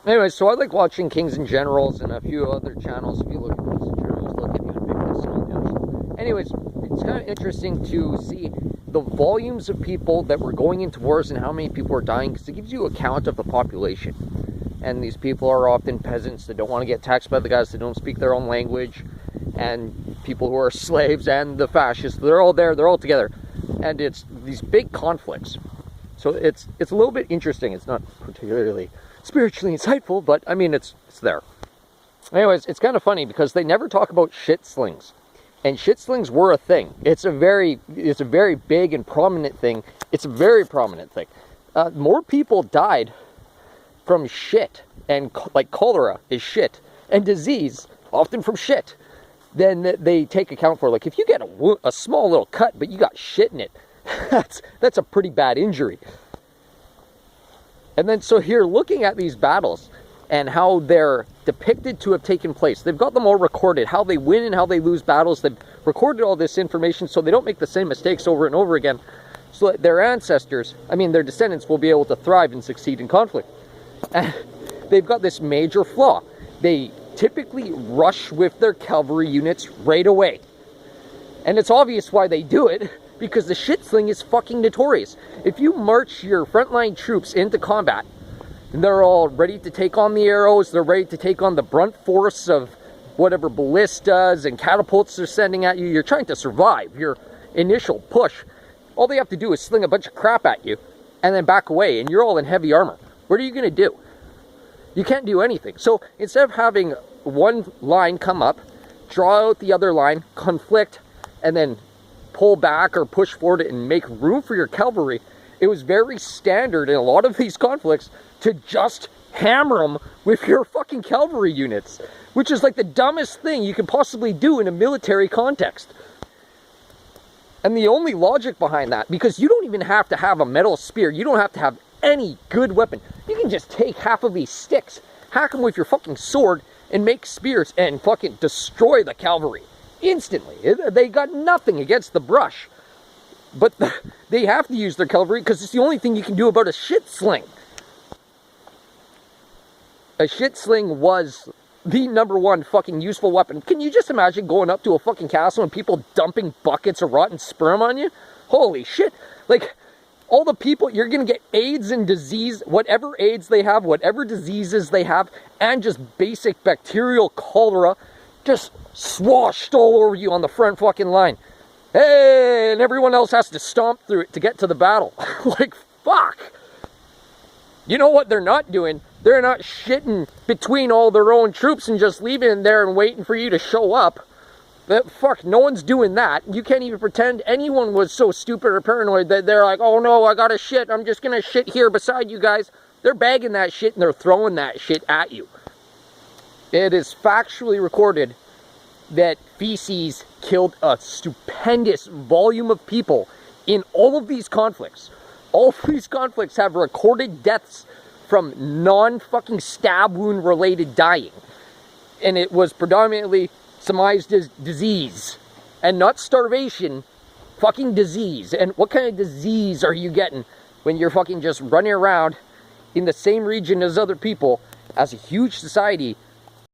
Anyways, so I like watching Kings and Generals and a few other channels. If you look at Kings and Generals, look at Invictus and all the others. Anyways, it's kind of interesting to see the volumes of people that were going into wars and how many people are dying, because it gives you a count of the population. And these people are often peasants that don't want to get taxed by the guys that don't speak their own language, and people who are slaves and the fascists. They're all there, they're all together, and it's these big conflicts. So it's a little bit interesting. It's not particularly spiritually insightful, but I mean it's there. Anyways, it's kind of funny because they never talk about shit slings. And shit slings were a thing. It's a very big and prominent thing. It's a very prominent thing. More people died from shit, and like cholera is shit, and disease, often from shit, than they take account for. Like if you get a small little cut, but you got shit in it, that's a pretty bad injury. And then so here, looking at these battles and how they're depicted to have taken place, they've got them all recorded, how they win and how they lose battles. They've recorded all this information so they don't make the same mistakes over and over again, so that their ancestors, I mean their descendants, will be able to thrive and succeed in conflict. And they've got this major flaw. They typically rush with their cavalry units right away. And it's obvious why they do it, because the shit sling is fucking notorious. If you march your frontline troops into combat, and they're all ready to take on the arrows, they're ready to take on the brunt force of whatever ballistas and catapults they're sending at you, you're trying to survive your initial push. All they have to do is sling a bunch of crap at you, and then back away, and you're all in heavy armor. What are you going to do? You can't do anything. So instead of having one line come up, draw out the other line, conflict, and then pull back or push forward and make room for your cavalry, it was very standard in a lot of these conflicts to just hammer them with your fucking cavalry units, which is like the dumbest thing you could possibly do in a military context. And the only logic behind that, because you don't even have to have a metal spear, you don't have to have any good weapon, you can just take half of these sticks, hack them with your fucking sword, and make spears and fucking destroy the cavalry instantly. They got nothing against the brush, but they have to use their cavalry because it's the only thing you can do about a shit sling. A shit sling was the #1 fucking useful weapon. Can you just imagine going up to a fucking castle and people dumping buckets of rotten sperm on you? Holy shit. Like, all the people, you're going to get AIDS and disease, whatever AIDS they have, whatever diseases they have, and just basic bacterial cholera just swashed all over you on the front fucking line. Hey, and everyone else has to stomp through it to get to the battle. Like, fuck. You know what they're not doing? They're not shitting between all their own troops and just leaving it there and waiting for you to show up. Fuck, no one's doing that. You can't even pretend anyone was so stupid or paranoid that they're like, oh no, I gotta shit, I'm just gonna shit here beside you guys. They're bagging that shit and they're throwing that shit at you. It is factually recorded that feces killed a stupendous volume of people in all of these conflicts. All of these conflicts have recorded deaths from non-fucking stab wound related dying. And it was predominantly surmised as disease. And not starvation, fucking disease. And what kind of disease are you getting when you're fucking just running around in the same region as other people, as a huge society,